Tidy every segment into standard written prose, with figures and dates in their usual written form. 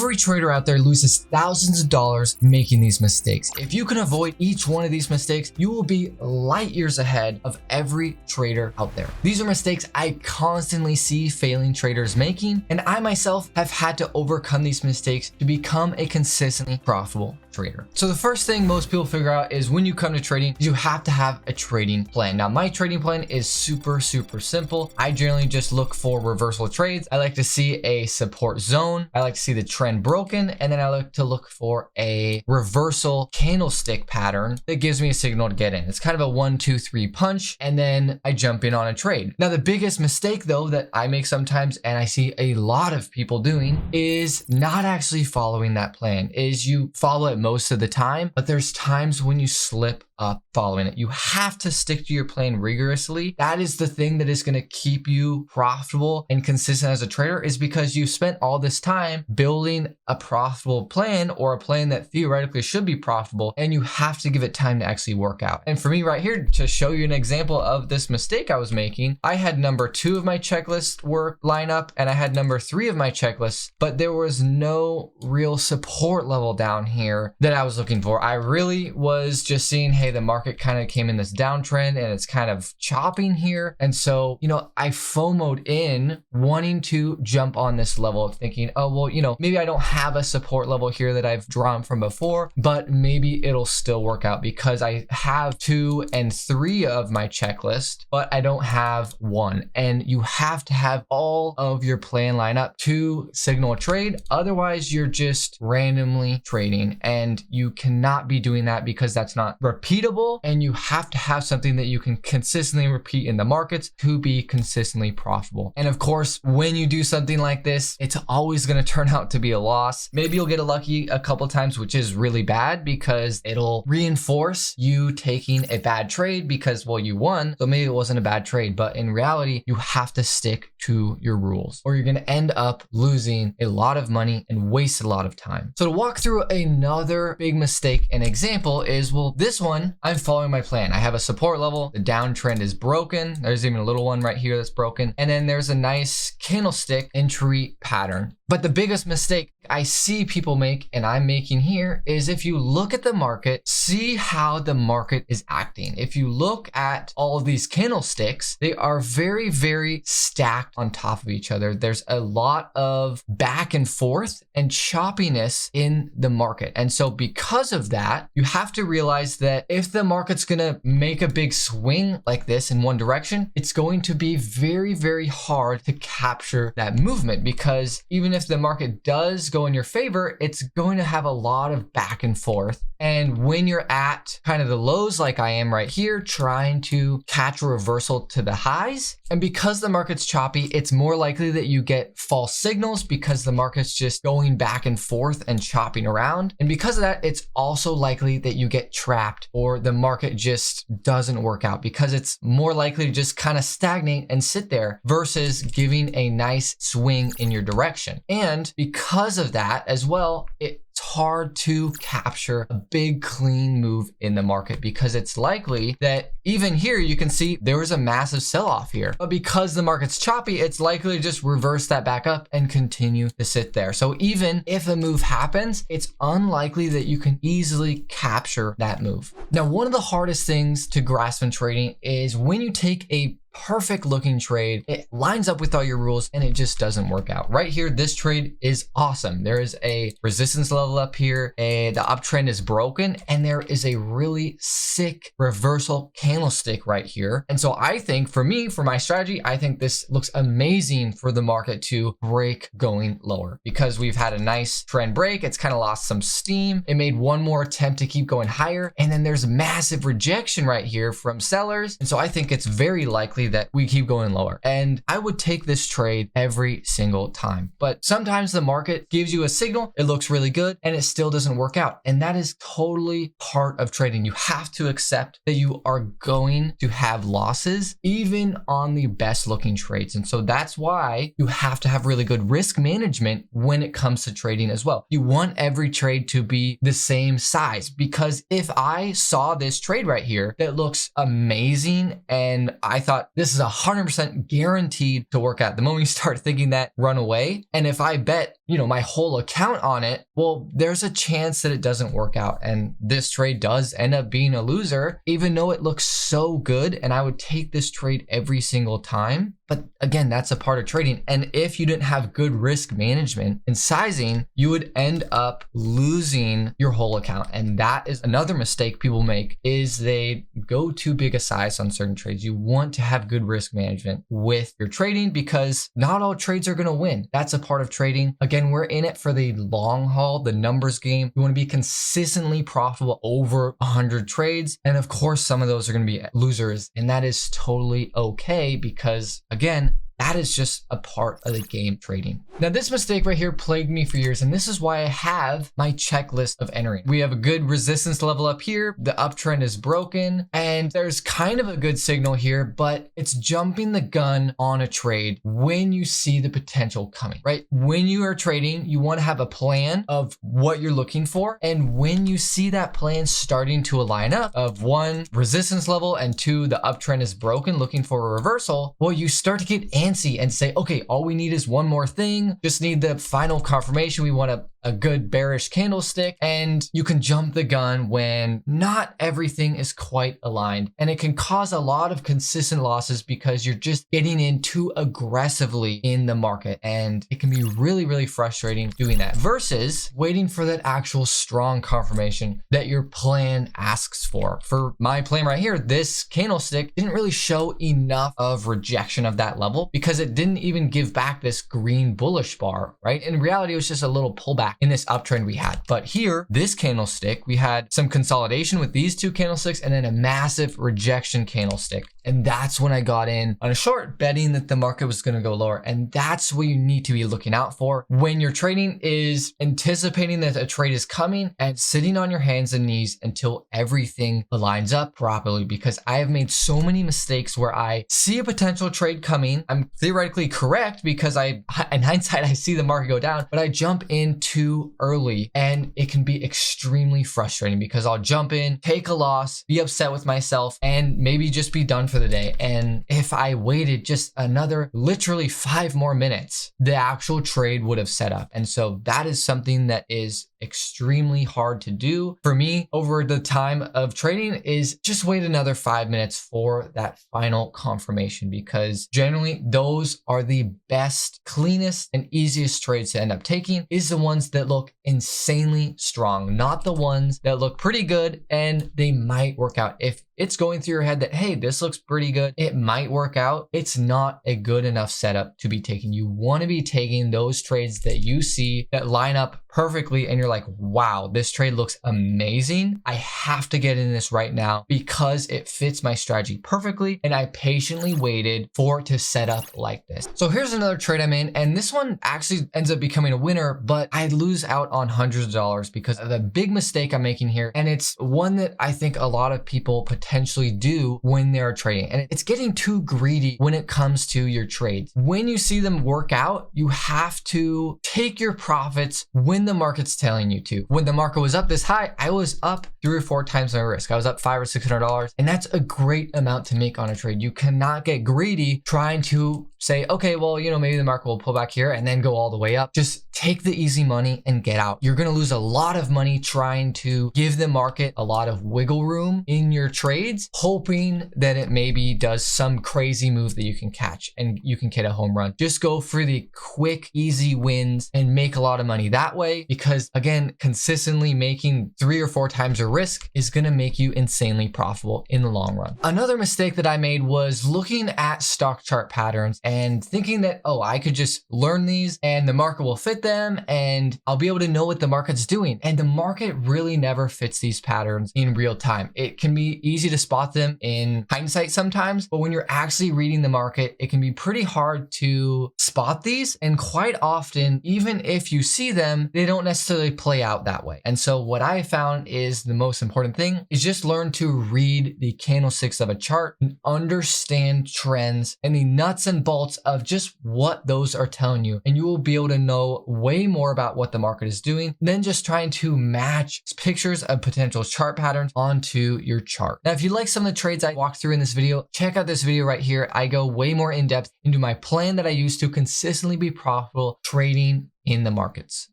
Every trader out there loses thousands of dollars making these mistakes. If you can avoid each one of these mistakes, you will be light years ahead of every trader out there. These are mistakes I constantly see failing traders making, and I myself have had to overcome these mistakes to become a consistently profitable trader. So the first thing most people figure out is when you come to trading, you have to have a trading plan. Now, my trading plan is super simple. I generally just look for reversal trades. I like to see a support zone. I like to see the trend broken, and then I like to look for a reversal candlestick pattern that gives me a signal to get in. It's kind of a 1, 2, 3 punch, and then I jump in on a trade. Now, the biggest mistake though that I make sometimes, and I see a lot of people doing, is not actually following that plan. Is you follow it most of the time, but there's times when you slip up following it. You have to stick to your plan rigorously. That is the thing that is going to keep you profitable and consistent as a trader, is because you spent all this time building a profitable plan, or a plan that theoretically should be profitable, and you have to give it time to actually work out. And for me right here, to show you an example of this mistake I was making, I had number 2 of my checklist work line up, and I had number 3 of my checklist, but there was no real support level down here that I was looking for. I really was just seeing, hey, the market kind of came in this downtrend and it's kind of chopping here. And so, I FOMO'd in wanting to jump on this level, of thinking, oh, well, maybe I don't have a support level here that I've drawn from before, but maybe it'll still work out because I have 2 and 3 of my checklist, but I don't have 1. And you have to have all of your plan line up to signal a trade. Otherwise, you're just randomly trading, and you cannot be doing that because that's not repeatable, and you have to have something that you can consistently repeat in the markets to be consistently profitable. And of course, when you do something like this, it's always going to turn out to be a loss. Maybe you'll get lucky a couple times, which is really bad because it'll reinforce you taking a bad trade because, well, you won, so maybe it wasn't a bad trade. But in reality, you have to stick to your rules, or you're going to end up losing a lot of money and waste a lot of time. So to walk through another big mistake, an example is, well, this one, I'm following my plan. I have a support level. The downtrend is broken. There's even a little one right here that's broken. And then there's a nice candlestick entry pattern. But the biggest mistake I see people make, and I'm making here, is if you look at the market, see how the market is acting. If you look at all of these candlesticks, they are very stacked on top of each other. There's a lot of back and forth and choppiness in the market. And so because of that, you have to realize that if the market's gonna make a big swing like this in one direction, it's going to be very hard to capture that movement, because even if the market does go in your favor, it's going to have a lot of back and forth. And when you're at kind of the lows like I am right here, trying to catch a reversal to the highs, and because the market's choppy, it's more likely that you get false signals because the market's just going back and forth and chopping around. And because of that, it's also likely that you get trapped, or the market just doesn't work out because it's more likely to just kind of stagnate and sit there versus giving a nice swing in your direction. And because of that as well, it's hard to capture a big clean move in the market, because it's likely that even here you can see there was a massive sell-off here, but because the market's choppy, it's likely to just reverse that back up and continue to sit there. So even if a move happens, it's unlikely that you can easily capture that move. Now, one of the hardest things to grasp in trading is when you take a perfect looking trade, it lines up with all your rules and it just doesn't work out. Right here, this trade is awesome. There is a resistance level up here, the uptrend is broken, and there is a really sick reversal candlestick right here. And so I think for me, for my strategy, I think this looks amazing for the market to break going lower, because we've had a nice trend break. It's kind of lost some steam. It made one more attempt to keep going higher, and then there's massive rejection right here from sellers. And so I think it's very likely that we keep going lower. And I would take this trade every single time. But sometimes the market gives you a signal, it looks really good, and it still doesn't work out. And that is totally part of trading. You have to accept that you are going to have losses, even on the best looking trades. And so that's why you have to have really good risk management when it comes to trading as well. You want every trade to be the same size, because if I saw this trade right here that looks amazing and I thought, this is 100% guaranteed to work out. The moment you start thinking that, run away. And if I bet, my whole account on it, well, there's a chance that it doesn't work out. And this trade does end up being a loser, even though it looks so good. And I would take this trade every single time. But again, that's a part of trading. And if you didn't have good risk management and sizing, you would end up losing your whole account. And that is another mistake people make, is they go too big a size on certain trades. You want to have good risk management with your trading because not all trades are going to win. That's a part of trading. Again, we're in it for the long haul, the numbers game. You want to be consistently profitable over 100 trades. And of course, some of those are going to be losers. And that is totally okay because, again, that is just a part of the game trading. Now, this mistake right here plagued me for years, and this is why I have my checklist of entering. We have a good resistance level up here. The uptrend is broken, and there's kind of a good signal here, but it's jumping the gun on a trade when you see the potential coming, right? When you are trading, you want to have a plan of what you're looking for, and when you see that plan starting to align up of 1, resistance level, and 2, the uptrend is broken, looking for a reversal, well, you start to get antsy and say, okay, all we need is one more thing. Just need the final confirmation. We want a good bearish candlestick, and you can jump the gun when not everything is quite aligned. And it can cause a lot of consistent losses because you're just getting in too aggressively in the market. And it can be really, really frustrating doing that versus waiting for that actual strong confirmation that your plan asks for. For my plan right here, this candlestick didn't really show enough of rejection of that level because it didn't even give back this green bullish bar, right? In reality, it was just a little pullback in this uptrend we had. But here, this candlestick, we had some consolidation with these 2 candlesticks and then a massive rejection candlestick. And that's when I got in on a short, betting that the market was going to go lower. And that's what you need to be looking out for when you're trading, is anticipating that a trade is coming and sitting on your hands and knees until everything aligns up properly. Because I have made so many mistakes where I see a potential trade coming. I'm theoretically correct because in hindsight, I see the market go down, but I jump in too early, and it can be extremely frustrating because I'll jump in, take a loss, be upset with myself, and maybe just be done for the day. And if I waited just another literally 5 more minutes, the actual trade would have set up. And so that is something that is extremely hard to do for me over the time of trading, is just wait another 5 minutes for that final confirmation, because generally those are the best, cleanest, and easiest trades to end up taking, is the ones that look insanely strong, not the ones that look pretty good and they might work out. If it's going through your head that, hey, this looks pretty good, it might work out, it's not a good enough setup to be taken. You want to be taking those trades that you see that line up perfectly and you're like, wow, this trade looks amazing. I have to get in this right now because it fits my strategy perfectly. And I patiently waited for it to set up like this. So here's another trade I'm in, and this one actually ends up becoming a winner, but I lose out on hundreds of dollars because of the big mistake I'm making here. And it's one that I think a lot of people potentially do when they're trading. And it's getting too greedy when it comes to your trades. When you see them work out, you have to take your profits when the market's telling you to. When the market was up this high, I was up 3 or 4 times my risk. I was up $500 or $600, and that's a great amount to make on a trade. You cannot get greedy trying to say, okay, well, maybe the market will pull back here and then go all the way up. Just take the easy money and get out. You're going to lose a lot of money trying to give the market a lot of wiggle room in your trades, hoping that it maybe does some crazy move that you can catch and you can get a home run. Just go for the quick, easy wins and make a lot of money that way, because again, consistently making 3 or 4 times your risk is going to make you insanely profitable in the long run. Another mistake that I made was looking at stock chart patterns and thinking that, oh, I could just learn these and the market will fit them and I'll be able to know what the market's doing. And the market really never fits these patterns in real time. It can be easy to spot them in hindsight sometimes, but when you're actually reading the market, it can be pretty hard to spot these. And quite often, even if you see them, they don't necessarily play out that way. And so what I found is the most important thing is just learn to read the candlesticks of a chart and understand trends and the nuts and bolts of just what those are telling you. And you will be able to know way more about what the market is doing than just trying to match pictures of potential chart patterns onto your chart. Now, if you like some of the trades I walked through in this video, check out this video right here. I go way more in depth into my plan that I use to consistently be profitable trading in the markets.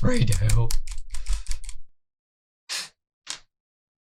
Right now.